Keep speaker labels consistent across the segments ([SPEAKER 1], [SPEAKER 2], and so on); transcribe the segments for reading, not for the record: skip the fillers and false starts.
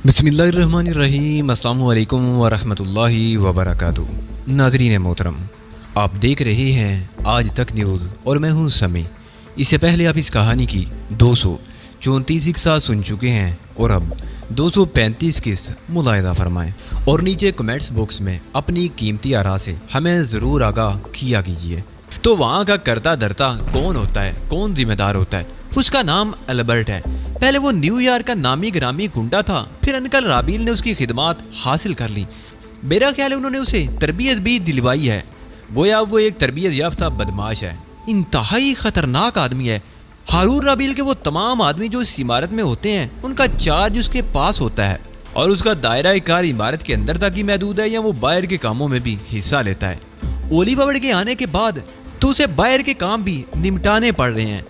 [SPEAKER 1] बिस्मिल्लाहिर्रहमानिर्रहीम। अस्सलामु अलैकुम वरहमतुल्लाहि वबरकातुहू। नाज़रीन मोहतरम, आप देख रहे हैं आज तक न्यूज़ और मैं हूं समी। इससे पहले आप इस कहानी की 234 किस्सा सुन चुके हैं और अब 235 किस्सा मुलाहिज़ा फरमाएं और नीचे कमेंट्स बॉक्स में अपनी कीमती आरा से हमें ज़रूर आगाह किया कीजिए। तो वहाँ का करता धरता कौन होता है, कौन जिम्मेदार होता है? उसका नाम अल्बर्ट है। पहले वो न्यूयॉर्क का नामी ग्रामी गुंडा था, फिर अंकल राबील ने उसकी खिदमत हासिल कर ली। मेरा ख्याल है उन्होंने उसे तरबियत भी दिलवाई है। गोया वो एक तरबियत याफ्ता बदमाश है, इंतहाई ख़तरनाक आदमी है। हारून राबील के वो तमाम आदमी जो इस इमारत में होते हैं, उनका चार्ज उसके पास होता है और उसका दायरा कार इमारत के अंदर तक ही महदूद है या वो बाहर के कामों में भी हिस्सा लेता है। ओली बावड़ के आने के बाद तो उसे बाहर के काम भी निपटाने पड़ रहे हैं।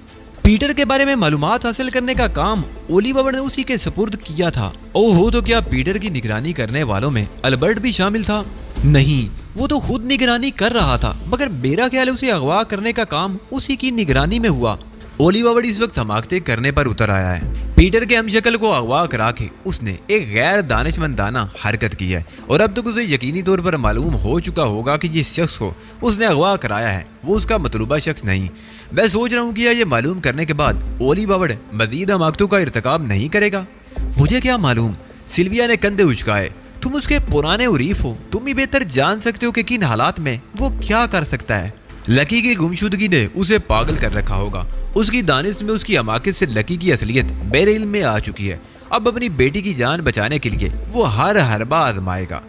[SPEAKER 1] पीटर के बारे में मालूमात हासिल करने का काम ओली बावड़ ने उसी के सुपुर्द किया था। ओहो, तो क्या पीटर की निगरानी करने वालों में अल्बर्ट भी शामिल था? नहीं, वो तो खुद निगरानी कर रहा था, मगर मेरा ख्याल है उसे अगवा करने का काम उसी की निगरानी में हुआ। ओली बावड़ इस वक्त हमाकते करने पर उतर आया है। पीटर के हमशक्ल को अगवा करा के उसने एक गैर दानिशमंदाना हरकत की है और अब तक उसे यकीनी तौर पर मालूम हो चुका होगा कि जिस शख्स को उसने अगवा कराया है वो उसका मतलूबा शख्स नहीं। मैं सोच रहा हूँ कि ये मालूम करने के बाद ओली बावड़ मजीद हमाकतों का इर्तिकाब नहीं करेगा। मुझे क्या मालूम? सिल्विया ने कंधे उचकाए। तुम उसके पुराने उरीफ हो, तुम ही बेहतर जान सकते हो कि किन हालात में वो क्या कर सकता है। लकी की गुमशुदगी ने उसे पागल कर रखा होगा। उसकी दानिश में उसकी हमाकत से लकी की असलियत मेरे इल्म में आ चुकी है। अब अपनी बेटी की जान बचाने के लिए वो हर हरबा आजमाएगा।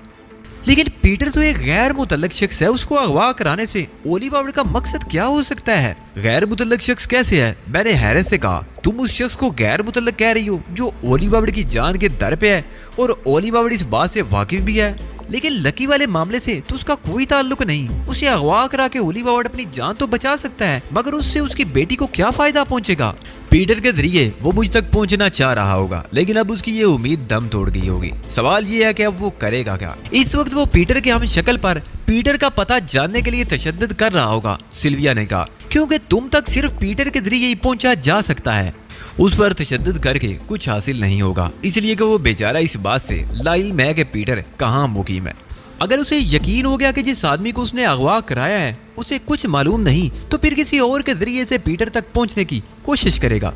[SPEAKER 1] लेकिन पीटर तो एक गैर मुतल्लक शख्स है, उसको अगवा कराने से ओली बावड़ का मकसद क्या हो सकता है? गैर मुतल्लक शख्स कैसे है? मैंने हैरत से कहा। तुम उस शख्स को गैर मुतल्लक कह रही हो जो ओली बावड़ की जान के दर पे है और ओली बावड़ इस बात से वाकिफ भी है। लेकिन लकी वाले मामले से तो उसका कोई ताल्लुक नहीं। उसे अगवा करा के ओली बावड़ अपनी जान तो बचा सकता है, मगर उससे उसकी बेटी को क्या फायदा पहुंचेगा? पीटर के जरिए वो मुझ तक पहुंचना चाह रहा होगा, लेकिन अब उसकी ये उम्मीद दम तोड़ गई होगी। सवाल ये है कि अब वो करेगा क्या? इस वक्त वो पीटर के हम शक्ल पर पीटर का पता जानने के लिए तशद्दुद कर रहा होगा, सिल्विया ने कहा, क्योंकि तुम तक सिर्फ पीटर के जरिए ही पहुंचा जा सकता है। उस पर तशद्दुद करके कुछ हासिल नहीं होगा, इसलिए कि वो बेचारा इस बात से लाइल है कि पीटर कहाँ मुकीम है। अगर उसे यकीन हो गया कि जिस आदमी को उसने अगवा कराया है उसे कुछ मालूम नहीं, तो फिर किसी और के जरिए से पीटर तक पहुंचने की कोशिश करेगा।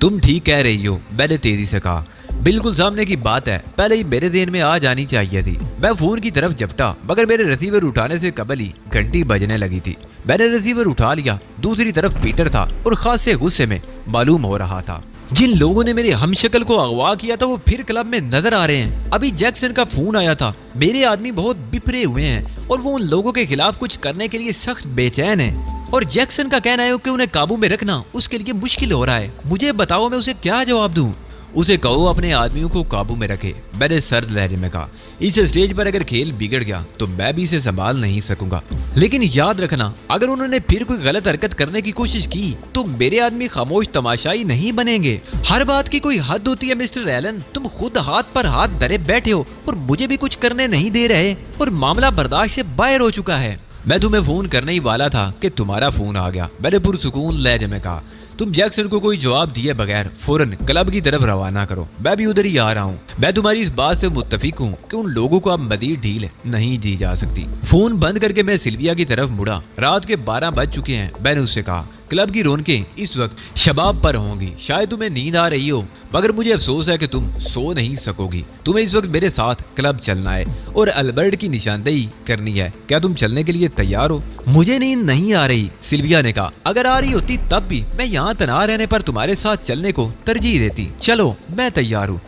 [SPEAKER 1] तुम ठीक कह रही हो, मैंने तेजी से कहा। बिल्कुल सामने की बात है, पहले ही मेरे ज़हन में आ जानी चाहिए थी। मैं फोन की तरफ झपटा, मगर मेरे रिसीवर उठाने से कबल ही घंटी बजने लगी थी। मैंने रिसीवर उठा लिया। दूसरी तरफ पीटर था और खासे गुस्से में मालूम हो रहा था। जिन लोगों ने मेरे हमशक्ल को अगवा किया था वो फिर क्लब में नजर आ रहे हैं। अभी जैक्सन का फोन आया था। मेरे आदमी बहुत बिफरे हुए हैं और वो उन लोगों के खिलाफ कुछ करने के लिए सख्त बेचैन है। और जैक्सन का कहना है कि उन्हें काबू में रखना उसके लिए मुश्किल हो रहा है। मुझे बताओ मैं उसे क्या जवाब दूं? उसे कहो अपने आदमियों को काबू में रखे, मैंने सर्द लहजे में कहा। इस स्टेज पर अगर खेल बिगड़ गया तो मैं भी इसे संभाल नहीं सकूंगा। लेकिन याद रखना, अगर उन्होंने फिर कोई गलत हरकत करने की कोशिश की तो मेरे आदमी खामोश तमाशाई नहीं बनेंगे। हर बात की कोई हद होती है मिस्टर एलन। तुम खुद हाथ पर हाथ धरे बैठे हो और मुझे भी कुछ करने नहीं दे रहे और मामला बर्दाश्त से बाहर हो चुका है। मैं तुम्हें फोन करने ही वाला था कि तुम्हारा फोन आ गया, मैंने पुरसुकून लहजे में कहा। तुम जैक्सन को कोई जवाब दिए बगैर फौरन क्लब की तरफ रवाना करो। मैं भी उधर ही आ रहा हूँ। मैं तुम्हारी इस बात से मुत्तफिक हूँ कि उन लोगों को अब मजीद ढील नहीं दी जा सकती। फोन बंद करके मैं सिल्विया की तरफ मुड़ा। रात के 12 बज चुके हैं। मैंने उससे कहा, क्लब की रौनकें इस वक्त शबाब पर होंगी। शायद तुम्हें नींद आ रही हो, मगर मुझे अफसोस है कि तुम सो नहीं सकोगी। तुम्हें इस वक्त मेरे साथ क्लब चलना है और अल्बर्ट की निशानदेही करनी है। क्या तुम चलने के लिए तैयार हो? मुझे नींद नहीं आ रही, सिल्विया ने कहा। अगर आ रही होती तब भी मैं यहाँ तना रहने पर तुम्हारे साथ चलने को तरजीह देती। चलो, मैं तैयार हूँ।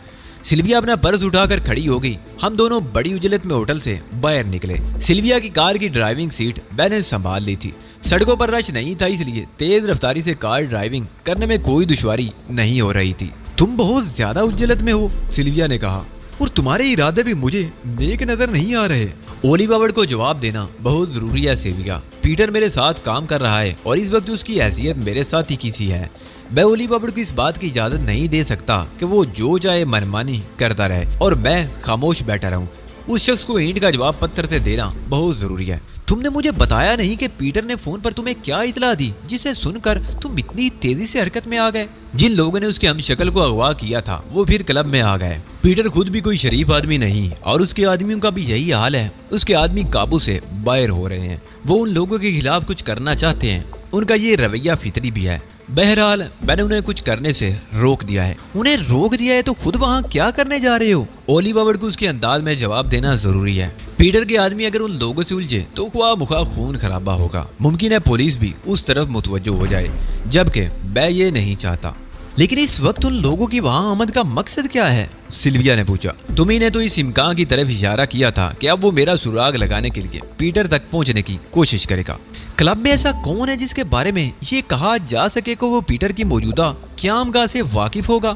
[SPEAKER 1] सिल्विया अपना पर्स उठाकर खड़ी हो गई। हम दोनों बड़ी उजलत में होटल से बाहर निकले। सिल्विया की कार की ड्राइविंग सीट मैंने संभाल ली थी। सड़कों पर रश नहीं था, इसलिए तेज रफ्तारी से कार ड्राइविंग करने में कोई दुश्वारी नहीं हो रही थी। तुम बहुत ज्यादा उजलत में हो, सिल्विया ने कहा, और तुम्हारे इरादे भी मुझे नेक नजर नहीं आ रहे। ओली बावड़ को जवाब देना बहुत जरूरी है सिल्विया। पीटर मेरे साथ काम कर रहा है और इस वक्त उसकी हैसियत मेरे साथ ही की सी है। मैं ओली बावड़ को इस बात की इजाजत नहीं दे सकता कि वो जो चाहे मनमानी करता रहे और मैं खामोश बैठा रहूं। उस शख्स को ईंट का जवाब पत्थर से देना बहुत जरूरी है। तुमने मुझे बताया नहीं कि पीटर ने फोन पर तुम्हें क्या इतला दी जिसे सुनकर तुम इतनी तेजी से हरकत में आ गए। जिन लोगों ने उसके हमशक्ल को अगवा किया था वो फिर क्लब में आ गए। पीटर खुद भी कोई शरीफ आदमी नहीं और उसके आदमियों का भी यही हाल है। उसके आदमी काबू से बाहर हो रहे हैं। वो उन लोगों के खिलाफ कुछ करना चाहते हैं। उनका ये रवैया फितरी भी है। बहरहाल मैंने उन्हें कुछ करने से रोक दिया है। उन्हें रोक दिया है तो खुद वहाँ क्या करने जा रहे हो? ओलिवर को उसके अंदाज में जवाब देना जरूरी है। पीटर के आदमी अगर उन लोगों से उलझे तो ख्वाह मुखा खून खराबा होगा। मुमकिन है पुलिस भी उस तरफ मुतवज्जो हो जाए, जबकि मैं ये नहीं चाहता। लेकिन इस वक्त उन लोगों की वहाँ आमद का मकसद क्या है? सिल्विया ने पूछा। तुम्ही ने तो इस इम्कान की तरफ इशारा किया था कि अब वो मेरा सुराग लगाने के लिए पीटर तक पहुँचने की कोशिश करेगा। क्लब में ऐसा कौन है जिसके बारे में ये कहा जा सके कि वो पीटर की मौजूदा क़यामगाह से वाकिफ होगा?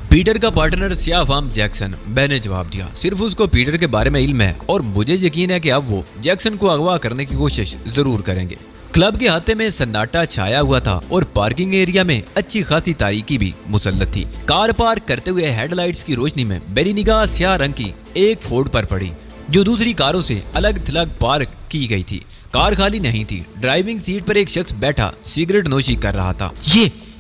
[SPEAKER 1] पीटर का पार्टनर सियाफाम जैक्सन, मैंने जवाब दिया। सिर्फ उसको पीटर के बारे में इल्म है और मुझे यकीन है कि अब वो जैक्सन को अगवा करने की कोशिश जरूर करेंगे। क्लब के हाथे में सन्नाटा छाया हुआ था और पार्किंग एरिया में अच्छी खासी तारीकी भी मुसल्लत थी। कार पार्क करते हुए हेडलाइट्स की रोशनी में मेरी निगाह स्याह रंग की एक फोर्ड पर पड़ी जो दूसरी कारों से अलग थलग पार्क की गई थी। कार खाली नहीं थी। ड्राइविंग सीट पर एक शख्स बैठा सिगरेट नोशी कर रहा था।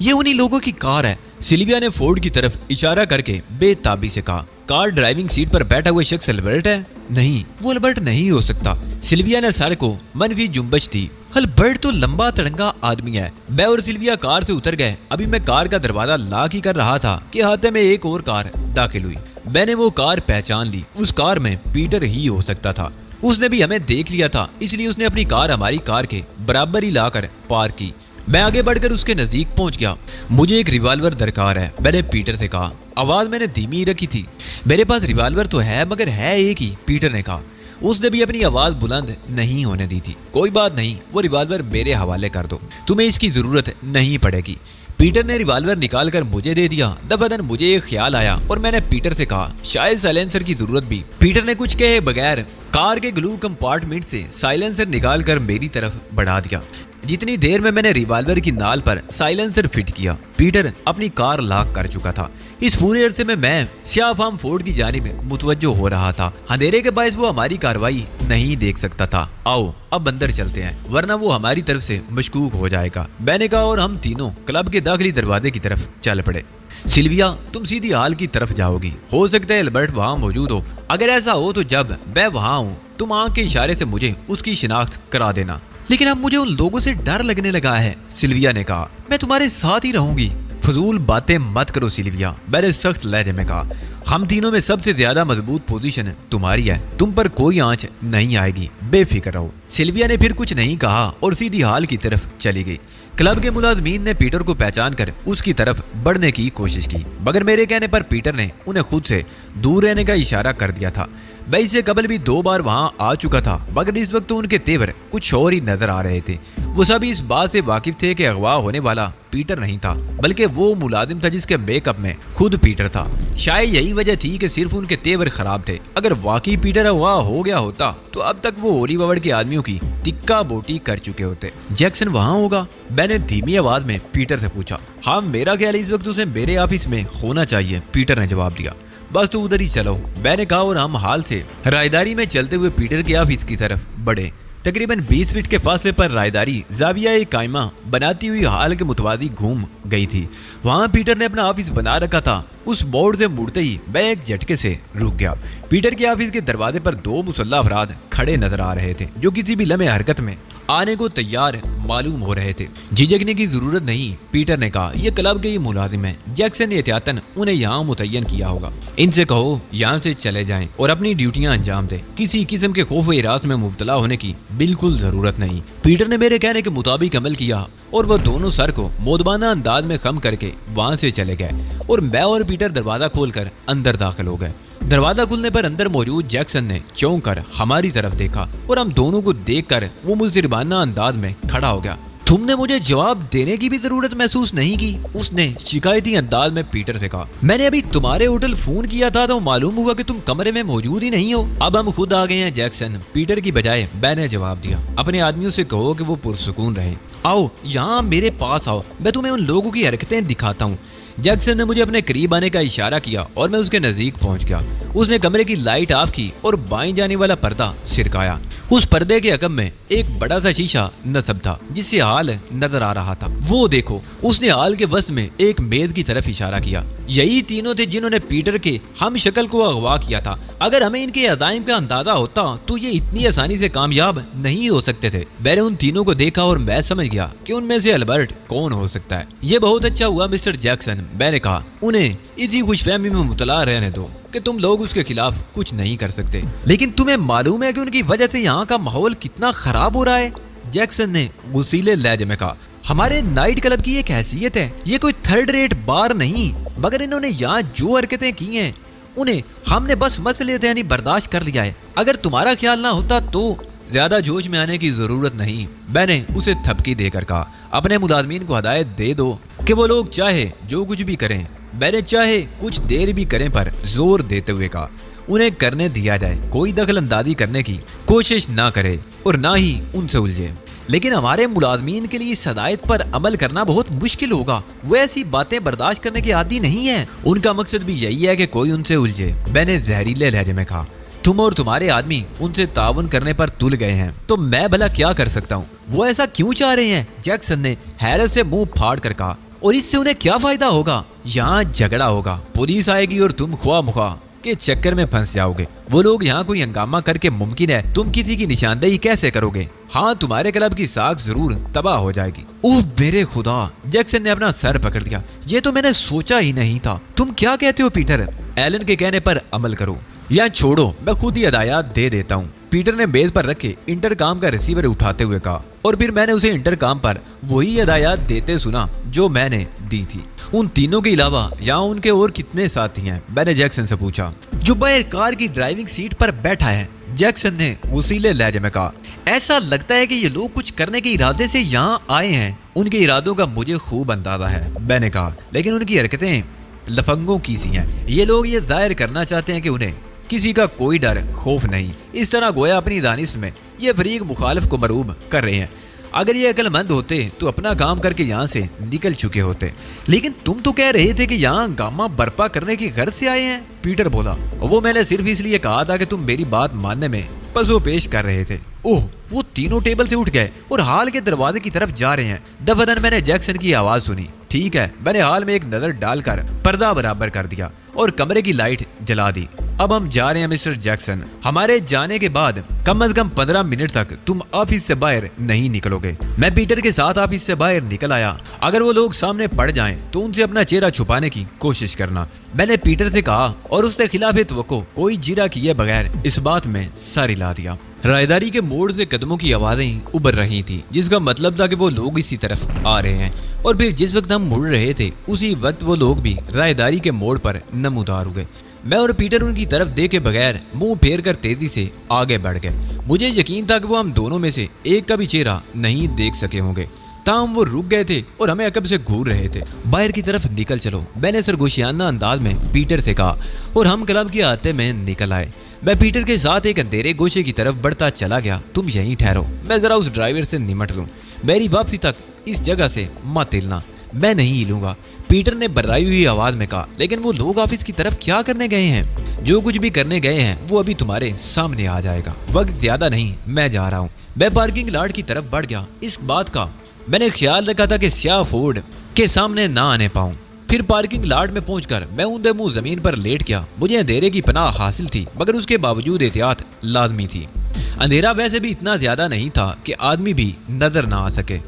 [SPEAKER 1] ये उन्हीं लोगों की कार है। सिल्विया ने फोर्ड की तरफ इशारा करके बेताबी से कहा। कार ड्राइविंग सीट पर बैठा हुआ शख्स अल्बर्ट है? नहीं, वो अल्बर्ट नहीं हो सकता। सिल्विया ने सर को मनफी जुम्बश दी। अल्बर्ट तो लंबा तड़ंगा आदमी है। मैं और सिल्विया कार से उतर गए। अभी मैं कार का दरवाजा लॉक ही कर रहा था कि हाथे में एक और कार दाखिल हुई। मैंने वो कार पहचान ली। उस कार में पीटर ही हो सकता था। उसने भी हमें देख लिया था, इसलिए उसने अपनी कार हमारी कार के बराबर ही लाकर पार्क की। मैं आगे बढ़कर उसके नजदीक पहुंच गया। मुझे एक रिवाल्वर दरकार है, मैंने पीटर से कहा। आवाज मैंने धीमी रखी थी। मेरे पास रिवाल्वर तो है मगर है एक ही, पीटर ने कहा। उसने भी अपनी आवाज बुलंद नहीं होने दी थी। कोई बात नहीं, वो रिवाल्वर मेरे हवाले कर दो, तुम्हें इसकी जरूरत नहीं पड़ेगी। पीटर ने रिवाल्वर निकाल कर मुझे दे दिया। दफादन मुझे एक ख्याल आया और मैंने पीटर से कहा शायद साइलेंसर की जरूरत भी। पीटर ने कुछ कहे बगैर कार के ग्लू कंपार्टमेंट से साइलेंसर निकाल कर मेरी तरफ बढ़ा दिया। जितनी देर में मैंने रिवाल्वर की नाल पर साइलेंसर फिट किया, पीटर अपनी कार लॉक कर चुका था। इस पूरे अरसे में मैं सियाफाम फोर्ड की जानिब मुतवज्जो हो रहा था। अंधेरे के बायस वो हमारी कार्रवाई नहीं देख सकता था। आओ अब अंदर चलते हैं, वरना वो हमारी तरफ से मशकूक हो जाएगा, मैंने कहा और हम तीनों क्लब के दाखिली दरवाजे की तरफ चल पड़े। सिल्विया, तुम सीधी हाल की तरफ जाओगी। हो सकता है अल्बर्ट वहाँ मौजूद हो। अगर ऐसा हो तो जब मैं वहाँ हूँ तुम आंख के इशारे से मुझे उसकी शिनाख्त करा देना। लेकिन अब मुझे उन लोगों से डर लगने लगा है, सिल्विया ने कहा। मैं तुम्हारे साथ ही रहूंगी। फजूल बातें मत करो सिल्विया, मैंने सख्त लहजे में कहा। हम तीनों में सबसे ज्यादा मजबूत पोजीशन तुम्हारी है, तुम पर कोई आंच नहीं आएगी, बेफिक्र रहो। सिल्विया ने फिर कुछ नहीं कहा और सीधी हाल की तरफ चली गई। क्लब के मुलाजमीन ने पीटर को पहचान कर उसकी तरफ बढ़ने की कोशिश की, मगर मेरे कहने पर पीटर ने उन्हें खुद से दूर रहने का इशारा कर दिया था। मैं इससे कबल भी 2 बार वहां आ चुका था, मगर इस वक्त तो उनके तेवर कुछ और ही नजर आ रहे थे। वो सभी इस बात से वाकिफ थे कि अगवा होने वाला पीटर नहीं था, बल्कि वो मुलाजिम था जिसके मेकअप में खुद पीटर था। शायद यही वजह थी कि सिर्फ उनके तेवर खराब थे। अगर वाकई पीटर अगवा हो गया होता तो अब तक वो ओलिवर के आदमियों की टिक्का बोटी कर चुके होते। जैक्सन वहाँ होगा? मैंने धीमी आवाज में पीटर से पूछा। हाँ, मेरा ख्याल इस वक्त उसे मेरे ऑफिस में होना चाहिए, पीटर ने जवाब दिया। बस तो उधर ही चलो, मैंने कहा और हम हाल से रायदारी में चलते हुए पीटर के ऑफिस की तरफ बढ़े। तकरीबन 20 फीट के फासले पर रायदारी जाविया कायमा बनाती हुई हाल के मुतवादी घूम गई थी। वहां पीटर ने अपना ऑफिस बना रखा था। उस बोर्ड से मुड़ते ही मैं एक झटके से रुक गया। पीटर के ऑफिस के दरवाजे पर 2 मुसल्लह अफराद खड़े नजर आ रहे थे, जो किसी भी लम्हे हरकत में आने को तैयार मालूम हो रहे थे। झिझकने की जरूरत नहीं, पीटर ने कहा। यह क्लब के ही मुलाजिम है। जैक्सन ने एहतियातन उन्हें यहाँ मुतय्यन किया होगा। इनसे कहो यहाँ से चले जाएं और अपनी ड्यूटियां अंजाम दें। किसी किस्म के खौफ व हिरास में मुब्तला होने की बिल्कुल जरूरत नहीं। पीटर ने मेरे कहने के मुताबिक अमल किया और वह दोनों सर को मोदबाना अंदाज में खम करके वहां से चले गए और मैं और पीटर दरवाजा खोलकर अंदर दाखिल हो गए। दरवाजा खुलने पर अंदर मौजूद जैक्सन ने चौंक कर हमारी तरफ देखा और हम दोनों को देखकर वो मुजरिमाना अंदाज में खड़ा हो गया। तुमने मुझे जवाब देने की भी जरूरत महसूस नहीं की, उसने शिकायती अंदाज में पीटर से कहा। मैंने अभी तुम्हारे होटल फोन किया था तो मालूम हुआ कि तुम कमरे में मौजूद ही नहीं हो। अब हम खुद आ गए हैं जैक्सन, पीटर की बजाय मैंने जवाब दिया। अपने आदमियों से कहो कि वो पुरसुकून रहे। आओ यहाँ मेरे पास आओ, मैं तुम्हें उन लोगों की हरकतें दिखाता हूँ। जैक्सन ने मुझे अपने करीब आने का इशारा किया और मैं उसके नजदीक पहुंच गया। उसने कमरे की लाइट ऑफ की और बाएं जाने वाला पर्दा सिरकाया। उस पर्दे के अकब में एक बड़ा सा शीशा नस्ब था जिससे हाल नजर आ रहा था। वो देखो, उसने हाल के वस्त में एक मेज की तरफ इशारा किया। यही तीनों थे जिन्होंने पीटर के हम शक्ल को अगवा किया था। अगर हमें इनके अज़ाइम का अंदाजा होता तो ये इतनी आसानी से कामयाब नहीं हो सकते थे। मैंने उन तीनों को देखा और मैं समझ गया कि उनमें से अल्बर्ट कौन हो सकता है। ये बहुत अच्छा हुआ मिस्टर जैक्सन, मैंने कहा। उन्हें इसी खुशफहमी में मुतला रहने दो कि तुम लोग उसके खिलाफ कुछ नहीं कर सकते। लेकिन तुम्हें मालूम है कि उनकी वजह से यहाँ का माहौल कितना खराब हो रहा है? जैक्सन ने गुस्सीले लहजे में कहा। हमारे नाइट क्लब की एक हैसियत है, ये कोई थर्ड रेट बार नहीं, मगर इन्होंने यहाँ जो हरकतें की हैं उन्हें हमने बस मसले यानी बर्दाश्त कर लिया है। अगर तुम्हारा ख्याल ना होता तो ज्यादा जोश में आने की जरूरत नहीं, मैंने उसे थपकी देकर कहा। अपने मुलाजमीन को हदायत दे दो कि वो लोग चाहे जो कुछ भी करें, मैंने चाहे कुछ देर भी करें पर जोर देते हुए कहा उन्हें करने दिया जाए। कोई दखल अंदाजी करने की कोशिश ना करे और ना ही उनसे उलझे। लेकिन हमारे मुलाजमीन के लिए इस हदायत पर अमल करना बहुत मुश्किल होगा। वो ऐसी बातें बर्दाश्त करने के आदी नहीं है। उनका मकसद भी यही है कि कोई उनसे उलझे, मैंने जहरीले लहजे में कहा। तुम और तुम्हारे आदमी उनसे ताउन करने पर तुल गए हैं, तो मैं भला क्या कर सकता हूँ? वो ऐसा क्यों चाह रहे हैं? जैक्सन ने हैरत से मुंह फाड़ कर कहा। और इससे उन्हें क्या फायदा होगा? यहाँ झगड़ा होगा, पुलिस आएगी और तुम ख्वाह मुख्वाह के चक्कर में फंस जाओगे। वो लोग यहाँ कोई हंगामा करके मुमकिन है तुम किसी की निशानदेही कैसे करोगे? हाँ, तुम्हारे क्लब की साख जरूर तबाह हो जाएगी। ओह मेरे खुदा, जैक्सन ने अपना सर पकड़ दिया। ये तो मैंने सोचा ही नहीं था। तुम क्या कहते हो पीटर? एलन के कहने पर अमल करो या छोड़ो, मैं खुद ही हदायत दे देता हूँ, पीटर ने मेज पर रखे इंटरकॉम का रिसीवर उठाते हुए कहा। और फिर मैंने उसे इंटरकॉम पर वही हदायत देते सुना जो मैंने दी थी। उन तीनों के अलावा यहाँ उनके और कितने साथी हैं? मैंने जैक्सन से पूछा। जो बाहर कार की ड्राइविंग सीट पर बैठा है, जैक्सन ने उसीले लहजे में कहा। ऐसा लगता है कि ये लोग कुछ करने के इरादे से यहाँ आए हैं। उनके इरादों का मुझे खूब अंदाजा है, मैंने कहा, लेकिन उनकी हरकतें लफंगों की सी हैं। ये लोग ये जाहिर करना चाहते हैं कि उन्हें किसी का कोई डर खौफ नहीं। इस तरह गोया अपनी दानिश में ये फरीक मुखालिफ को मरूब कर रहे हैं। अगर ये अक्लमंद होते तो अपना काम करके यहाँ से निकल चुके होते। लेकिन तुम तो कह रहे थे कि यहाँ हंगामा बर्पा करने की गर्ज से आए हैं, पीटर बोला। वो मैंने सिर्फ इसलिए कहा था कि तुम मेरी बात मानने में पसो पेश कर रहे थे। ओह, वो तीनों टेबल से उठ गए और हाल के दरवाजे की तरफ जा रहे हैं। दफदन मैंने जैक्सन की आवाज सुनी। ठीक है, मैंने हाल में एक नजर डालकर पर्दा बराबर कर दिया और कमरे की लाइट जला दी। अब हम जा रहे हैं मिस्टर जैक्सन। हमारे जाने के बाद कम से कम 15 मिनट तक तुम ऑफिस से बाहर नहीं निकलोगे। मैं पीटर के साथ ऑफिस से बाहर निकल आया। अगर वो लोग सामने पड़ जाएं तो उनसे अपना चेहरा छुपाने की कोशिश करना, मैंने पीटर से कहा और उसने खिलाफ तवक्को कोई जीरा किए बगैर इस बात में सर हिला दिया। रायदारी के मोड़ से कदमों की आवाजें उभर रही थी, जिसका मतलब था कि वो लोग इसी तरफ आ रहे हैं। और फिर जिस वक्त हम मुड़ रहे थे उसी वक्त वो लोग भी रायदारी के मोड़ पर नमूदार हुए। मैं और पीटर उनकी तरफ देखे बगैर मुंह फेर कर तेजी से आगे बढ़ गए। मुझे यकीन था कि वो हम दोनों में से एक का भी चेहरा नहीं देख सके होंगे। ताम वो रुक गए थे और हमें अकब से घूर रहे थे। बाहर की तरफ निकल चलो, मैंने सरगोशियाना अंदाज में पीटर से कहा और हम क्लब के आते में निकल आए। मैं पीटर के साथ एक अंधेरे गोशे की तरफ बढ़ता चला गया। तुम यहीं ठहरो, मैं जरा उस ड्राइवर से निमट लूं। मेरी वापसी तक इस जगह से मत हिलना, मैं नहीं हिलूंगा, पीटर ने बर्राई हुई आवाज में कहा। लेकिन वो लोग ऑफिस की तरफ क्या करने गए हैं? जो कुछ भी करने गए हैं वो अभी तुम्हारे सामने आ जाएगा। वक्त ज्यादा नहीं, मैं जा रहा हूँ। मैं पार्किंग लॉट की तरफ बढ़ गया। इस बात का मैंने ख्याल रखा था कि स्याह फोर्ड के सामने ना आने पाऊं। फिर पार्किंग लॉट में पहुंचकर मैं ऊंधे मुंह जमीन पर लेट गया। मुझे अंधेरे की पनाह हासिल थी, मगर उसके बावजूद एहतियात लाजमी थी। अंधेरा वैसे भी इतना ज्यादा नहीं था कि आदमी भी नजर ना आ सके।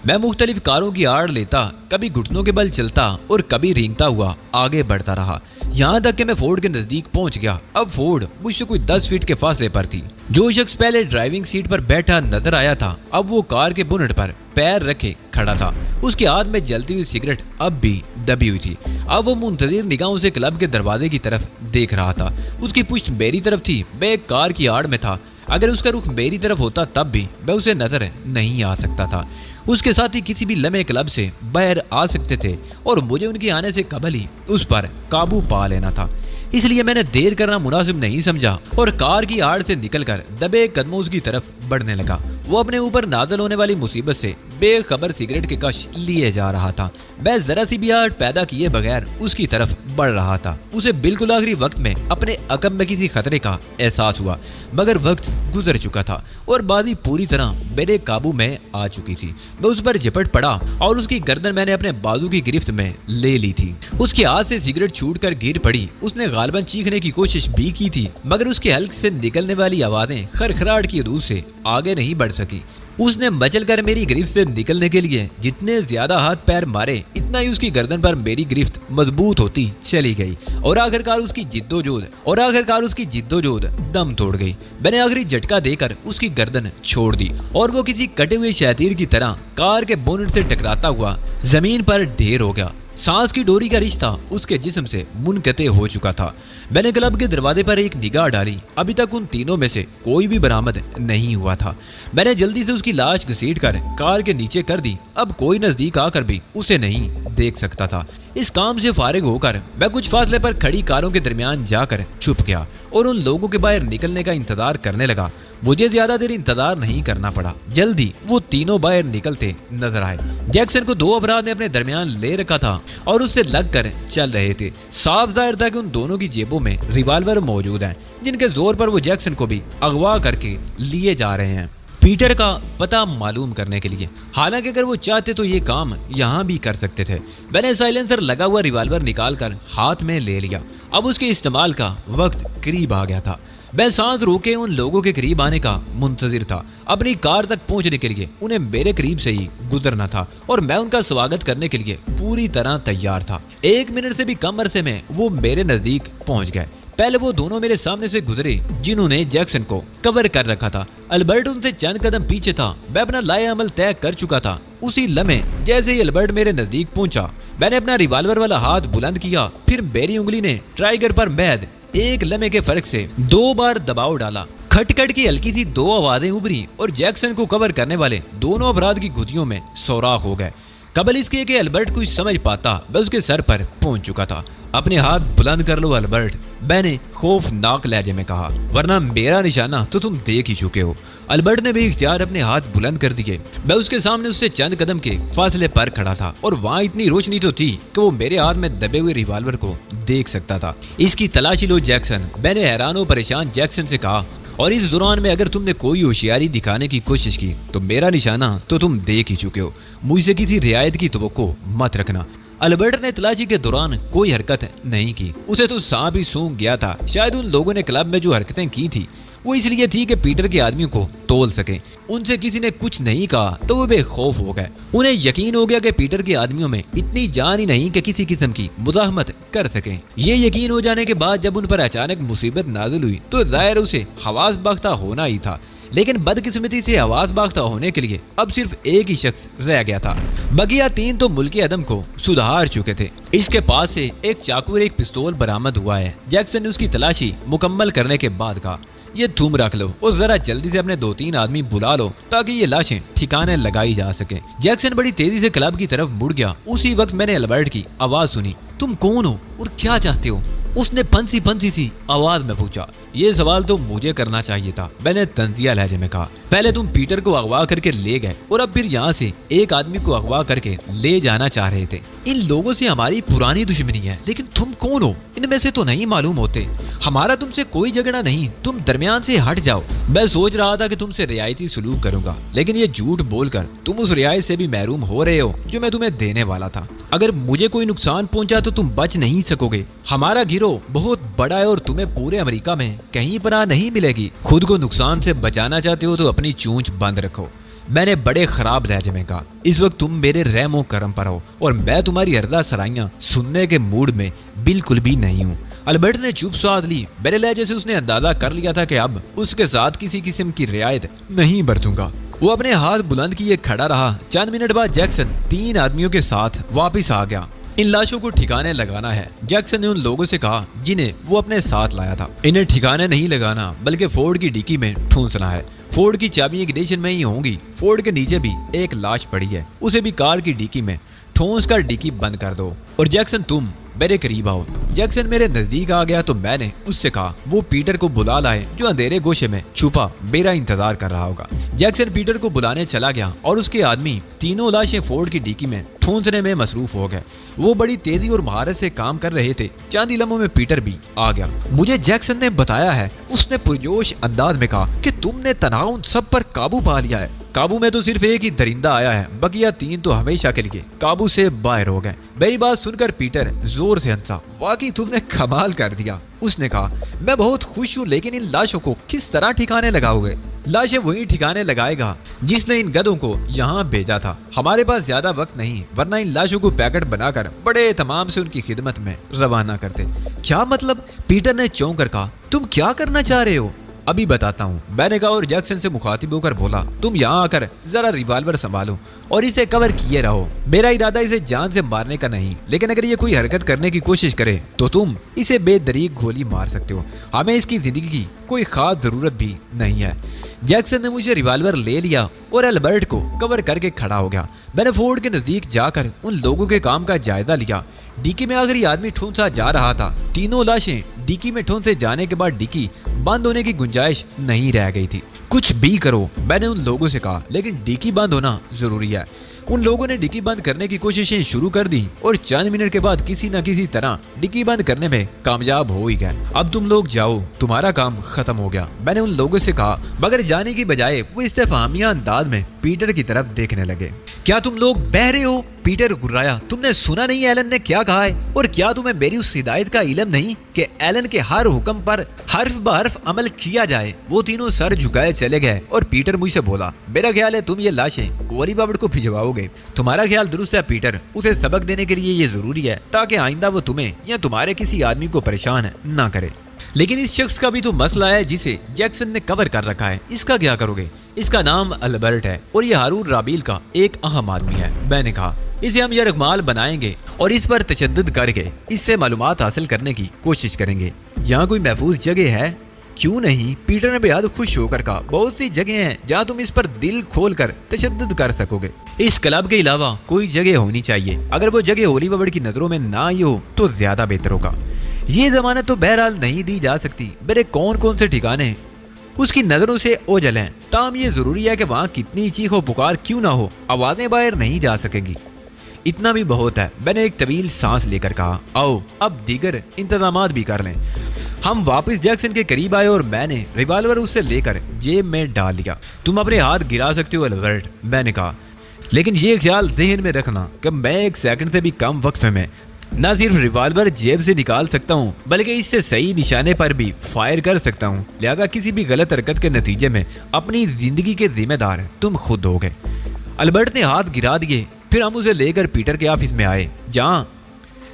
[SPEAKER 1] मैं मुख्तलिफ कारों की आड़ लेता, कभी घुटनों के बल चलता और कभी रेंगता हुआ आगे बढ़ता रहा, यहाँ तक कि मैं फोर्ड के नजदीक पहुंच गया। अब फोर्ड मुझसे कोई 10 फीट के फासले पर थी। जो शख्स पहले ड्राइविंग सीट पर बैठा नजर आया था, अब वो कार के बोनट पर पैर रखे खड़ा था। उसके हाथ में जलती हुई सिगरेट अब भी दबी हुई थी। अब वो मुंतजिर निगाहों से क्लब के दरवाजे की तरफ देख रहा था। उसकी पुश्त मेरी तरफ थी, मैं एक कार की आड़ में था। अगर उसका रुख मेरी तरफ होता तब भी मैं उसे नजर नहीं आ सकता था। उसके साथ ही किसी भी लम्हे क्लब से बाहर आ सकते थे और मुझे उनके आने से कबल ही उस पर काबू पा लेना था। इसलिए मैंने देर करना मुनासिब नहीं समझा और कार की आड़ से निकलकर दबे कदमों उसकी तरफ बढ़ने लगा। वो अपने ऊपर नाज़िल होने वाली मुसीबत से बेखबर सिगरेट के कश लिए जा रहा था। मैं जरा सी भी आहट पैदा किए बगैर उसकी तरफ बढ़ रहा था। उसे बिल्कुल आखिरी वक्त में अपने अकब में किसी खतरे का एहसास हुआ, मगर वक्त गुजर चुका था और बाजी पूरी तरह मेरे काबू में आ चुकी थी। मैं उस पर झपट पड़ा और उसकी गर्दन मैंने अपने बाजू की गिरफ्त में ले ली थी। उसके हाथ से सिगरेट छूटकर गिर पड़ी। उसने गालिबन चीखने की कोशिश भी की थी, मगर उसके हल्क से निकलने वाली आवाजें खरखराहट की रूह से आगे नहीं बढ़ सकी। उसने मचलकर मेरी गिरफ्त से निकलने के लिए जितने ज्यादा हाथ पैर मारे, इतना ही उसकी गर्दन पर मेरी गिरफ्त मजबूत होती चली गई और आखिरकार उसकी जिद्दोजहद दम तोड़ गई। मैंने आखिरी झटका देकर उसकी गर्दन छोड़ दी और वो किसी कटे हुए शैतीर की तरह कार के बोनेट से टकराता हुआ जमीन पर ढेर हो गया। सांस की डोरी का रिश्ता उसके जिस्म से मुनक़ते हो चुका था। मैंने क्लब के दरवाजे पर एक निगाह डाली। अभी तक उन तीनों में से कोई भी बरामद नहीं हुआ था। मैंने जल्दी से उसकी लाश घसीटकर कार के नीचे कर दी। अब कोई नजदीक आकर भी उसे नहीं देख सकता था। इस काम से फारिग होकर मैं कुछ फासले पर खड़ी कारों के दरमियान जाकर छुप गया और उन लोगों के बाहर निकलने का इंतजार करने लगा। मुझे ज्यादा देर इंतजार नहीं करना पड़ा। जल्दी वो तीनों बाहर निकलते नजर आए। जैक्सन को दो अपराध ने अपने दरमियान ले रखा था और उससे लगकर चल रहे थे। साफ जाहिर था कि उन दोनों की जेबों में रिवाल्वर मौजूद हैं, जिनके जोर पर वो जैक्सन को भी अगवा करके लिए जा रहे हैं, पीटर का पता मालूम करने के लिए। हालांकि अगर वो चाहते तो ये काम यहाँ भी कर सकते थे। मैंने साइलेंसर लगा हुआ रिवाल्वर निकालकर हाथ में ले लिया। अब उसके इस्तेमाल का वक्त करीब आ गया था। मैं सांस रोके उन लोगों के करीब आने का मुंतजिर था। अपनी कार तक पहुंचने के लिए उन्हें मेरे करीब से ही गुजरना था और मैं उनका स्वागत करने के लिए पूरी तरह तैयार था। 1 मिनट से भी कम अरसे में वो मेरे नजदीक पहुंच गए। पहले वो दोनों मेरे सामने से गुजरे जिन्होंने जैक्सन को कवर कर रखा था। अल्बर्ट उनसे चंद कदम पीछे था। मैं अपना लाए अमल तय कर चुका था। उसी लम्हे जैसे ही अल्बर्ट मेरे नजदीक पहुंचा, मैंने अपना रिवाल्वर वाला हाथ बुलंद किया। फिर मेरी उंगली ने ट्राइगर पर महज 1 लम्हे के फर्क से 2 बार दबाव डाला। खटखट की हल्की सी 2 आवाजें उभरी और जैक्सन को कवर करने वाले दोनों अपराध की गुदियों में सौराख हो गए। कबल इसके कि अल्बर्ट कुछ समझ पाता, मैं उसके सर पर पहुंच चुका था। अपने हाथ बुलंद कर लो अल्बर्ट, मैंने खौफनाक लहजे में कहा, वरना मेरा निशाना तो तुम देख ही चुके हो। अल्बर्ट ने भी इख्तियार अपने हाथ बुलंद कर दिए। मैं उसके सामने उससे चंद कदम के फासले पर खड़ा था और वहाँ इतनी रोशनी तो थी कि वो मेरे हाथ में दबे हुए रिवाल्वर को देख सकता था। इसकी तलाशी लो जैक्सन, मैंने हैरान और परेशान जैक्सन से कहा, और इस दौरान में अगर तुमने कोई होशियारी दिखाने की कोशिश की तो मेरा निशाना तो तुम देख ही चुके हो। मुझसे किसी रियायत की तवक्को मत रखना। अल्बर्ट ने तलाशी के दौरान कोई हरकत नहीं की। उसे तो सांप ही सूंघ गया था। शायद उन लोगों ने क्लब में जो हरकतें की थी वो इसलिए थी कि पीटर के आदमियों को तोल सके। उनसे किसी ने कुछ नहीं कहा तो वो बेखौफ हो गए। उन्हें यकीन हो गया कि पीटर के आदमियों में इतनी जान ही नहीं कि किसी किस्म की मुदाहमत कर सके। ये यकीन हो जाने के बाद जब उन पर अचानक मुसीबत नाजिल हुई तो जाहिर उसे हवास बाख्ता होना ही था। लेकिन बदकिस्मती से हवास बाख्ता होने के लिए अब सिर्फ एक ही शख्स रह गया था। बकिया 3 तो मुल्क अदम को सुधार चुके थे। इसके पास से एक चाकू और एक पिस्तौल बरामद हुआ है। जैक्सन ने उसकी तलाशी मुकम्मल करने के बाद कहा, ये तुम रख लो और जरा जल्दी से अपने 2-3 आदमी बुला लो ताकि ये लाशें ठिकाने लगाई जा सके। जैक्सन बड़ी तेजी से क्लब की तरफ मुड़ गया। उसी वक्त मैंने अल्बर्ट की आवाज सुनी, तुम कौन हो और क्या चाहते हो? उसने फंसी सी आवाज में पूछा। ये सवाल तो मुझे करना चाहिए था, मैंने तंजिया लहजे में कहा। पहले तुम पीटर को अगवा करके ले गए और अब फिर यहाँ से एक आदमी को अगवा करके ले जाना चाह रहे थे। इन लोगों से हमारी पुरानी दुश्मनी है, लेकिन तुम कौन हो इनमें से तो नहीं मालूम होते। हमारा तुमसे कोई झगड़ा नहीं, तुम दरमियान से हट जाओ। मैं सोच रहा था कि तुमसे रियायती सलूक करूंगा, लेकिन ये झूठ बोलकर तुम उस रियायत से भी महरूम हो रहे हो जो मैं तुम्हें देने वाला था। अगर मुझे कोई नुकसान पहुंचा तो तुम बच नहीं सकोगे। हमारा गिरोह बहुत बड़ा है और तुम्हें पूरे अमेरिका में कहीं पनाह नहीं मिलेगी। खुद को नुकसान से बचाना चाहते हो तो अपनी चूंच बंद रखो, मैंने बड़े खराब लहजे में कहा। इस वक्त तुम मेरे रहमो करम पर हो और मैं तुम्हारी हरदा सराइयां सुनने के मूड में बिल्कुल भी नहीं हूँ। अल्बर्ट ने चुप साध ली। मेरे लहजे से उसने अंदाजा कर लिया था कि अब उसके साथ किसी किस्म की रियायत नहीं बरतूंगा। वो अपने हाथ बुलंद किए खड़ा रहा। चंद मिनट बाद जैक्सन 3 आदमियों के साथ वापिस आ गया। इन लाशों को ठिकाने लगाना है, जैक्सन ने उन लोगों से कहा जिन्हें वो अपने साथ लाया था। इन्हें ठिकाने नहीं लगाना बल्कि फोर्ड की डिक्की में ठूंसना है। फोर्ड की चाबियां इग्निशन में ही होंगी। फोर्ड के नीचे भी एक लाश पड़ी है, उसे भी कार की डिक्की में ठूंस कर डिक्की बंद कर दो। और जैक्सन तुम मेरे करीब आओ। जैक्सन मेरे नजदीक आ गया तो मैंने उससे कहा वो पीटर को बुला लाए जो अंधेरे गोशे में छुपा मेरा इंतजार कर रहा होगा। जैक्सन पीटर को बुलाने चला गया और उसके आदमी तीनों लाशें फोर्ड की डिक्की में ठूंसने में मसरूफ हो गए। वो बड़ी तेजी और महारत से काम कर रहे थे। चंद ही लम्हों में पीटर भी आ गया। मुझे जैक्सन ने बताया है, उसने पुरजोश अंदाज में कहा कि तुमने तनाव उन सब पर काबू पा लिया है। काबू में तो सिर्फ एक ही दरिंदा आया है, बकिया 3 तो हमेशा के लिए काबू से बाहर हो गए। मेरी बात सुनकर पीटर जोर से हंसा। वाकई तुमने कमाल कर दिया। उसने कहा मैं बहुत खुश हूँ, लेकिन इन लाशों को किस तरह ठिकाने लगाओगे? लाशें वही ठिकाने लगाएगा जिसने इन गधों को यहाँ भेजा था। हमारे पास ज्यादा वक्त नहीं, वरना इन लाशों को पैकेट बनाकर बड़े तमाम से उनकी खिदमत में रवाना करते। क्या मतलब? पीटर ने चौंक कर कहा। तुम क्या करना चाह रहे हो? अभी बताता हूँ, मैंने कहा और जैक्सन से मुखातिब होकर बोला तुम यहाँ आकर जरा रिवॉल्वर संभालो और इसे कवर किए रहो। मेरा इरादा इसे जान से मारने का नहीं, लेकिन अगर ये कोई हरकत करने की कोशिश करे तो तुम इसे बेदरीक गोली मार सकते हो। हमें इसकी जिंदगी की कोई खास जरूरत भी नहीं है। जैक्सन ने मुझे रिवॉल्वर ले लिया और अल्बर्ट को कवर करके खड़ा हो गया। मैंने फोर्ड के नजदीक जाकर उन लोगों के काम का जायजा लिया। डिक्की में आखिरी आदमी ठूंसा जा रहा था। तीनों लाशें डिक्की में ठूंसे जाने के बाद डिक्की बंद होने की गुंजाइश नहीं रह गई थी। कुछ भी करो, मैंने उन लोगों से कहा, लेकिन डिक्की बंद होना जरूरी है। उन लोगों ने डिक्की बंद करने की कोशिशें शुरू कर दी और चंद मिनट के बाद किसी न किसी तरह डिक्की बंद करने में कामयाब हो ही गए। अब तुम लोग जाओ, तुम्हारा काम खत्म हो गया, मैंने उन लोगों से कहा, मगर जाने की बजाय वो इस्तेफामिया अंदाज में पीटर की तरफ देखने लगे। क्या तुम लोग बहरे हो? पीटर गुर्राया। तुमने सुना नहीं एलन ने क्या कहा है? और क्या तुम्हें मेरी उस हिदायत का इल्म नहीं कि एलन के हर हुक्म पर हर्फ ब हर्फ अमल किया जाए? वो तीनों सर झुकाए चले गए और पीटर मुझसे बोला, मेरा ख्याल है तुम ये लाशें ओरी बाबड़ को भिजवाओगे। तुम्हारा ख्याल दुरुस्त है पीटर, उसे सबक देने के लिए ये जरूरी है ताकि आइंदा वो तुम्हें या तुम्हारे किसी आदमी को परेशान ना करे। लेकिन इस शख्स का भी तो मसला है जिसे जैक्सन ने कवर कर रखा है, इसका क्या करोगे? इसका नाम अल्बर्ट है और ये हारून राबील का एक अहम आदमी है। मैंने कहा इसे हम यरगमाल बनाएंगे और इस पर तशद्दुद करके इससे मालूमात हासिल करने की कोशिश करेंगे। यहाँ कोई महफूज जगह है? क्यों नहीं? पीटर ने बेहद खुश होकर कहा, बहुत सी जगह हैं जहाँ तुम इस पर दिल खोल कर तशद्दुद कर सकोगे। इस क्लब के अलावा कोई जगह होनी चाहिए। अगर वो जगह ओली बाबड़ की नजरों में ना आई हो तो ज्यादा बेहतर होगा। ये जमानत तो बहरहाल नहीं दी जा सकती। मेरे कौन कौन से ठिकाने उसकी नजरों से ओझल हैं। ताम ये जरूरी है कि वहाँ कितनी चीखो पुकार क्यों ना हो, आवाजें बाहर नहीं जा सकेंगी। इतना भी बहुत है। मैंने एक तवील सांस लेकर कहा, आओ अब दीगर इंतजामात भी कर लें। हम वापस जैक्सन के करीब आए और मैंने रिवॉल्वर उससे लेकर जेब में डाल लिया। तुम अपने हाथ गिरा सकते हो अल्बर्ट, मैंने कहा, लेकिन ये ख्याल ज़हन में रखना कि मैं 1 सेकंड से भी कम वक्त में न सिर्फ रिवॉल्वर जेब से निकाल सकता हूँ बल्कि इससे सही निशाने पर भी फायर कर सकता हूँ। लिहाजा किसी भी गलत हरकत के नतीजे में अपनी जिंदगी के जिम्मेदार तुम खुद होगे। अल्बर्ट ने हाथ गिरा दिए। फिर हम उसे लेकर पीटर के ऑफिस में आए, जहाँ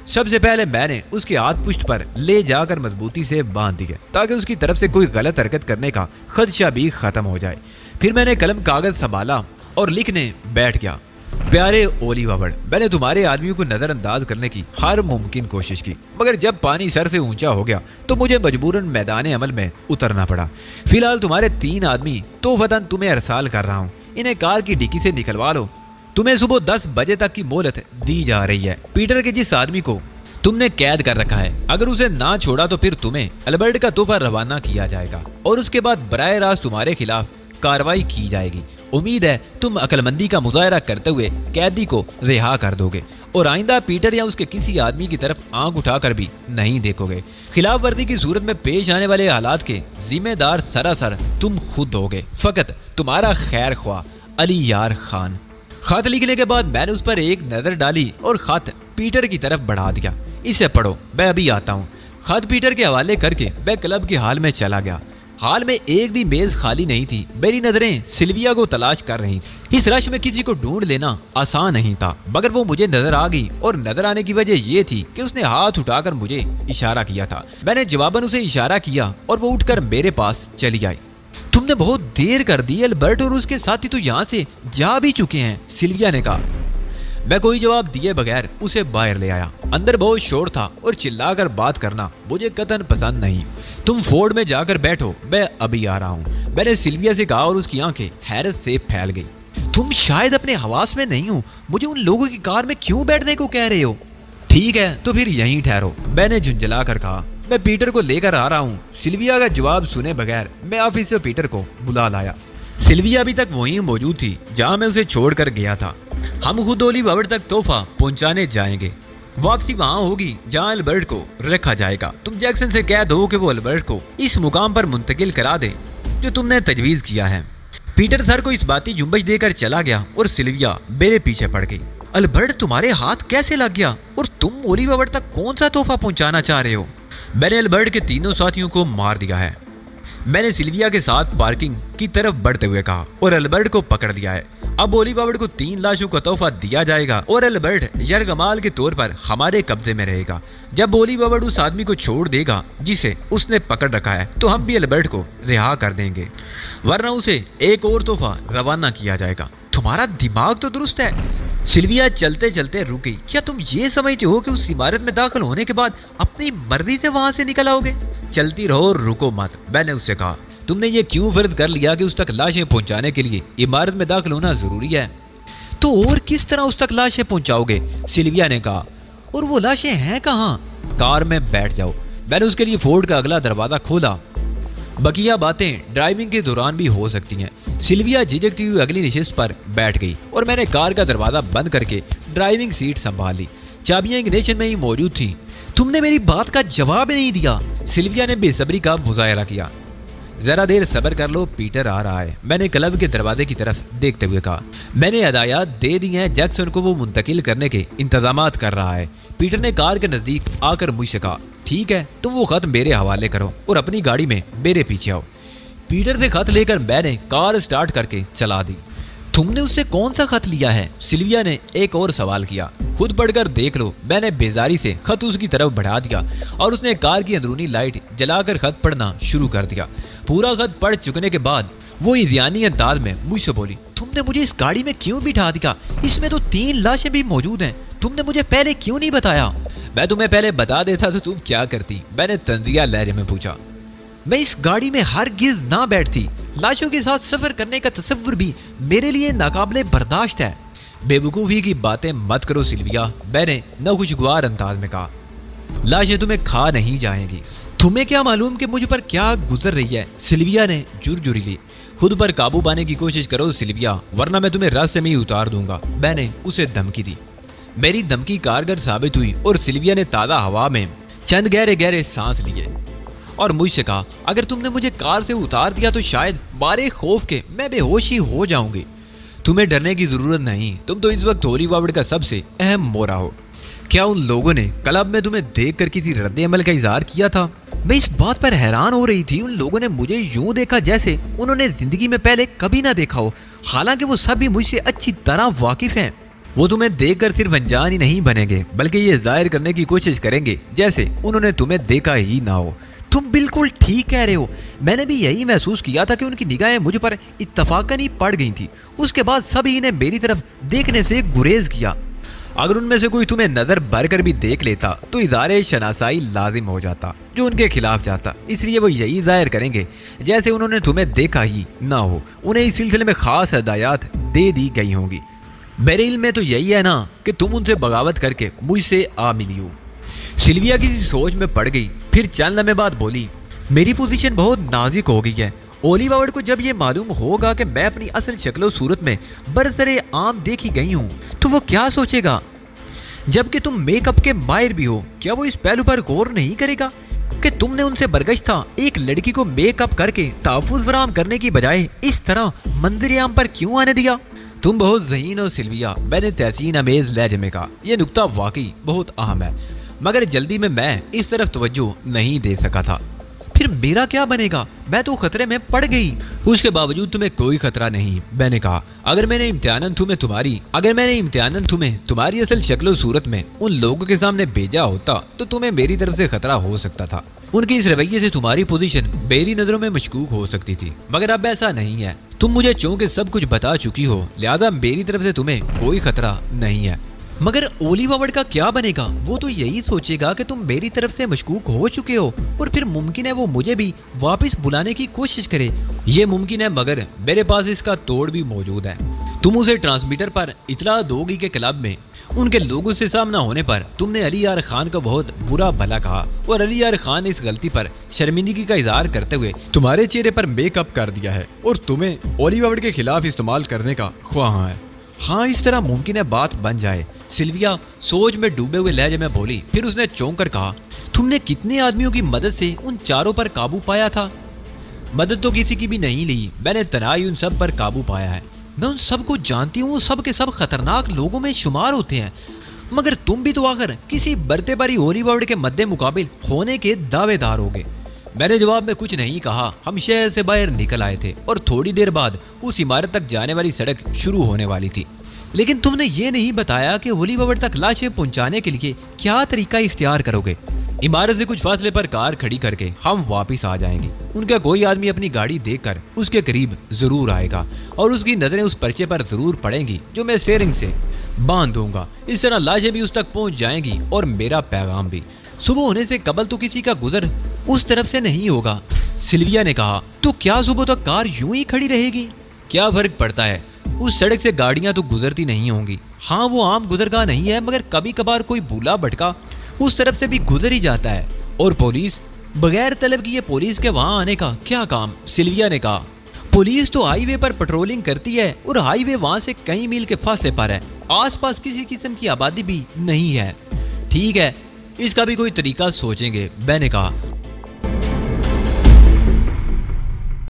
[SPEAKER 1] सबसे पहले मैंने उसके हाथ पुश्त पर ले जाकर मजबूती से बांध दिए ताकि उसकी तरफ से कोई गलत हरकत करने का खदशा भी खत्म हो जाए। फिर मैंने कलम कागज संभाला और लिखने बैठ गया। प्यारे ओली बाबड़, मैंने तुम्हारे आदमियों को नजरअंदाज करने की हर मुमकिन कोशिश की, मगर जब पानी सर से ऊंचा हो गया तो मुझे मजबूरन मैदान अमल में उतरना पड़ा। फिलहाल तुम्हारे 3 आदमी तोहफतन तुम्हें अरसाल कर रहा हूँ। इन्हें कार की डिक्की से निकलवा लो। तुम्हें सुबह 10 बजे तक की मोहलत दी जा रही है। पीटर के जिस आदमी को तुमने कैद कर रखा है, अगर उसे ना छोड़ा तो फिर तुम्हें अल्बर्ट का तोहफा रवाना किया जाएगा और उसके बाद बराह रास्त तुम्हारे खिलाफ कार्रवाई की जाएगी। उम्मीद है तुम अक्लमंदी का मुजाहरा करते हुए कैदी को रिहा कर दोगे और आइंदा पीटर या उसके किसी आदमी की तरफ आंख उठाकर भी नहीं देखोगे। खिलाफ वर्जी की सूरत में पेश आने वाले हालात के जिम्मेदार सरासर तुम खुद होगे। फकत तुम्हारा खैर ख्वाह अली यार खान। खत लिखने के बाद मैंने उस पर एक नजर डाली और खत पीटर की तरफ बढ़ा दिया। इसे पढ़ो, मैं अभी आता हूँ। खत पीटर के हवाले करके मैं क्लब के हाल में चला गया। हाल में एक भी मेज खाली नहीं थी। मेरी नजरें सिल्विया को तलाश कर रही थी। इस रश में किसी को ढूंढ लेना आसान नहीं था, मगर वो मुझे नजर आ गई और नजर आने की वजह ये थी कि उसने हाथ उठाकर मुझे इशारा किया था। मैंने जवाबन उसे इशारा किया और वो उठकर मेरे पास चली आई। तुमने बहुत देर कर दी, अल्बर्ट और उसके साथी तो यहाँ से जा भी चुके हैं, सिल्विया ने कहा। मैं कोई जवाब दिए बगैर उसे बाहर ले आया। अंदर बहुत शोर था और चिल्लाकर बात करना मुझे कतन पसंद नहीं। तुम फोर्ड में जाकर बैठो, मैं अभी आ रहा हूँ, मैंने सिल्विया से कहा और उसकी आंखें हैरत से फैल गई। तुम शायद अपने हवास में नहीं हो। मुझे उन लोगों की कार में क्यों बैठने को कह रहे हो? ठीक है तो फिर यहीं ठहरो, मैंने झुंझला कर कहा। मैं पीटर को लेकर आ रहा हूँ। सिल्विया का जवाब सुने बगैर मैं ऑफिस से पीटर को बुला लाया। सिल्विया अभी तक वहीं मौजूद थी जहाँ मैं उसे छोड़ कर गया था। हम खुद ओलिवर तक तोहफा पहुँचाने जाएंगे। वापसी वहाँ होगी जहाँ अल्बर्ट को रखा जाएगा। तुम जैक्सन से कह दो कि वो अल्बर्ट को इस मुकाम पर मुंतकिल करा दे जो तुमने तजवीज़ किया है। पीटर सर को इस बाती जुम्बश देकर चला गया और सिल्विया मेरे पीछे पड़ गई। अल्बर्ट तुम्हारे हाथ कैसे लग गया और तुम ओलिवर तक कौन सा तोहफा पहुंचाना चाह रहे हो? मैंने अल्बर्ट के तीनों साथियों को मार दिया है, मैंने सिल्विया के साथ पार्किंग की तरफ बढ़ते हुए कहा, और अल्बर्ट को पकड़ लिया है। अब ओलिवर को 3 लाशों का तोहफा दिया जाएगा और अल्बर्ट यरगमाल के तौर पर हमारे कब्जे में रहेगा। जब ओलिवर उस आदमी को छोड़ देगा जिसे उसने पकड़ रखा है तो हम भी अल्बर्ट को रिहा कर देंगे, वरना उसे एक और तोहफा रवाना किया जाएगा। तुम्हारा दिमाग तो दुरुस्त है। सिल्विया चलते चलते रुक गई। क्या तुम ये समझते हो कि उस इमारत में दाखिल होने के बाद अपनी मर्जी से वहां से निकल आओगे? चलती रहो, रुको मत, मैंने उससे कहा। तुमने ये क्यों फर्ज कर लिया कि उस तक लाशें पहुंचाने के लिए इमारत में दाखिल होना जरूरी है? तो और किस तरह उस तक लाशें पहुंचाओगे? सिल्विया ने कहा। और वो लाशें हैं कहाँ? कार में बैठ जाओ। मैंने उसके लिए फोर्ड का अगला दरवाजा खोला। बकिया बातें ड्राइविंग के दौरान भी हो सकती हैं। सिल्विया झिझकती हुई अगली नशिस्त पर बैठ गई और मैंने कार का दरवाजा बंद करके ड्राइविंग सीट संभाल ली। चाबियां इग्निशन में ही मौजूद थी। तुमने मेरी बात का जवाब नहीं दिया। सिल्विया ने बेसब्री का मुजाहरा किया। जरा देर सब्र कर लो, पीटर आ रहा है, मैंने क्लब के दरवाजे की तरफ देखते हुए कहा। मैंने हदायत दे दी हैं, जैक्सन को वो मुंतकिल करने के इंतजामात कर रहा है। पीटर ने कार के नजदीक आकर मुझसे कहा, ठीक है तुम वो खत मेरे हवाले करो और अपनी गाड़ी में मेरे पीछे आओ। पीटर से खत लेकर मैंने कार स्टार्ट करके चला दी। तुमने उससे कौन सा खत लिया है? सिल्विया ने एक और सवाल किया। खुद पढ़कर देख लो, मैंने बेजारी से खत उसकी तरफ बढ़ा दिया और उसने कार की अंदरूनी लाइट जलाकर खत पढ़ना शुरू कर दिया। पूरा खत पढ़ चुकने के बाद वो इज़्यानी अंदाज में मुझसे बोली, तुमने मुझे इस गाड़ी में क्यों बिठा दिया? इसमें तो 3 लाशें भी मौजूद हैं, तुमने मुझे पहले क्यों नहीं बताया? मैं तुम्हें पहले बता देता तो तुम क्या करती? मैंने तंजिया लहजे में पूछा। मैं इस गाड़ी में हरगिज़ ना बैठती। लाशों के साथ सफर करने का तसव्वुर भी मेरे लिए नाकाबिले बर्दाश्त है। बेवकूफ़ी की बातें मत करो सिल्विया, मैंने नाखुशगवार अंदाज में कहा। लाशें तुम्हें खा नहीं जाएंगी। तुम्हें क्या मालूम कि मुझ पर क्या गुजर रही है? सिल्विया ने जुर्जुरी ली। खुद पर काबू पाने की कोशिश करो सिल्विया, वरना मैं तुम्हें रास्ते में ही उतार दूंगा, मैंने उसे धमकी दी। मेरी धमकी कारगर साबित हुई और सिल्विया ने ताज़ा हवा में चंद गहरे गहरे सांस लिए और मुझसे कहा, अगर तुमने मुझे कार से उतार दिया तो शायद मारे खौफ के मैं बेहोश ही हो जाऊंगी। तुम्हें डरने की जरूरत नहीं, तुम तो इस वक्त ओलिवर का सबसे अहम मोहरा हो। क्या उन लोगों ने क्लब में तुम्हें देखकर किसी रद्द-ए-अमल का इजहार किया था? मैं इस बात पर हैरान हो रही थी। उन लोगों ने मुझे यूं देखा जैसे उन्होंने जिंदगी में पहले कभी ना देखा हो, हालांकि वो सभी मुझसे अच्छी तरह वाकिफ हैं। वो तुम्हें देखकर सिर्फ अनजान ही नहीं बनेंगे, बल्कि ये जाहिर करने की कोशिश करेंगे जैसे उन्होंने तुम्हें देखा ही ना हो। तुम बिल्कुल ठीक कह रहे हो। मैंने भी यही महसूस किया था कि उनकी निगाहें मुझ पर इत्तफाकन ही पड़ गई थी। उसके बाद सभी ने मेरी तरफ देखने से गुरेज किया। अगर उनमें से कोई तुम्हें नजर भर कर भी देख लेता तो इज़हारे शनासाई लाजिम हो जाता जो उनके खिलाफ जाता। इसलिए वो यही जाहिर करेंगे जैसे उन्होंने तुम्हें देखा ही ना हो। उन्हें इस सिलसिले में खास हदायत दे दी गई होंगी। मेरे इल्म में तो यही है ना कि तुम उनसे बगावत करके मुझसे आ मिली हो। सिल्विया किसी सोच में पड़ गई, फिर चंद लम्हे बाद बोली, मेरी पोजीशन बहुत नाजुक हो गई है। ओलिवर को जब ये मालूम होगा कि मैं अपनी असल शक्ल सूरत में बरसरे आम देखी गई हूँ तो वो क्या सोचेगा? जबकि तुम मेकअप के माहिर भी हो, क्या वो इस पहलू पर गौर नहीं करेगा कि तुमने उनसे बरगश्ता एक लड़की को मेकअप करके तहफ़्फ़ुज़ फराहम करने की बजाय इस तरह मंदिर आम पर क्यों आने दिया? तुम बहुत ज़हीन हो सिल्विया, मैंने तहसीन अमेज़ लहजे में कहा। यह नुक्ता वाकई बहुत अहम है, मगर जल्दी में मैं इस तरफ तवज्जो नहीं दे सका था। फिर मेरा क्या बनेगा? मैं तो खतरे में पड़ गई। उसके बावजूद तुम्हें कोई खतरा नहीं, मैंने कहा। अगर मैंने इम्तिहानन तुम्हें तुम्हारी असल शक्ल सूरत में उन लोगों के सामने भेजा होता तो तुम्हें मेरी तरफ से खतरा हो सकता था। उनके इस रवैये से तुम्हारी पोजीशन मेरी नजरों में मशकूक हो सकती थी, मगर अब ऐसा नहीं है। तुम मुझे चूंकि सब कुछ बता चुकी हो, लिहाजा मेरी तरफ से तुम्हें कोई खतरा नहीं है। मगर ओलिवर का क्या बनेगा? वो तो यही सोचेगा कि तुम मेरी तरफ से मशकूक हो चुके हो और फिर मुमकिन है वो मुझे भी वापस बुलाने की कोशिश करे। ये मुमकिन है, मगर मेरे पास इसका तोड़ भी मौजूद है। तुम उसे ट्रांसमीटर पर इतला दोगी के क्लब में उनके लोगों से सामना होने पर तुमने अली यार खान को बहुत बुरा भला कहा और अली यार खान ने इस गलती पर शर्मिंदगी का इजहार करते हुए तुम्हारे चेहरे पर मेकअप कर दिया है और तुम्हें ओलिवर के खिलाफ इस्तेमाल करने का ख्वाह है। हाँ, इस तरह मुमकिन है बात बन जाए। सिल्विया सोच में डूबे हुए लहजे में बोली। फिर उसने चौंक कर कहा, तुमने कितने आदमियों की मदद से उन चारों पर काबू पाया था? मदद तो किसी की भी नहीं ली, मैंने तनाई उन सब पर काबू पाया है। मैं उन सब को जानती हूँ, वो सब के सब खतरनाक लोगों में शुमार होते हैं, मगर तुम भी तो आखिर किसी बरते बारी ओलिवर के मद्दे मुकाबिल होने के दावेदार होगे। मैंने जवाब में कुछ नहीं कहा। हम शहर से बाहर निकल आए थे और थोड़ी देर बाद उस इमारत तक जाने वाली सड़क शुरू होने वाली थी। लेकिन तुमने ये नहीं बताया कि ओलिवर तक लाशें पहुंचाने के लिए क्या तरीका इख्तियार करोगे। इमारत से कुछ फासले पर कार खड़ी करके हम वापस आ जाएंगे। उनका कोई आदमी अपनी गाड़ी देखकर उसके करीब जरूर आएगा और उसकी नजरें उस पर्चे पर जरूर पड़ेंगी जो मैं स्टीयरिंग से बांध दूंगा। इस तरह लाशें भी उस तक पहुंच जाएंगी और मेरा पैगाम भी। सुबह होने से कबल तो किसी का गुजर उस तरफ से नहीं होगा। सिल्विया ने कहा, तो क्या सुबह तक कार यूं ही खड़ी रहेगी? क्या फर्क पड़ता है, उस सड़क से गाड़ियां तो गुजरती नहीं होंगी। हाँ, वो आम गुजरगाह नहीं है, मगर कभी कभार कोई भूला भटका उस तरफ से भी गुजर ही जाता है। और पुलिस, बगैर तलब किए पुलिस के वहां आने का क्या काम? सिल्विया ने कहा, पुलिस तो हाईवे पर पेट्रोलिंग करती है और हाईवे वहां से कई मील के फासले पर है। आसपास किसी किस्म की आबादी भी नहीं है। ठीक है, इसका भी कोई तरीका सोचेंगे, मैंने कहा।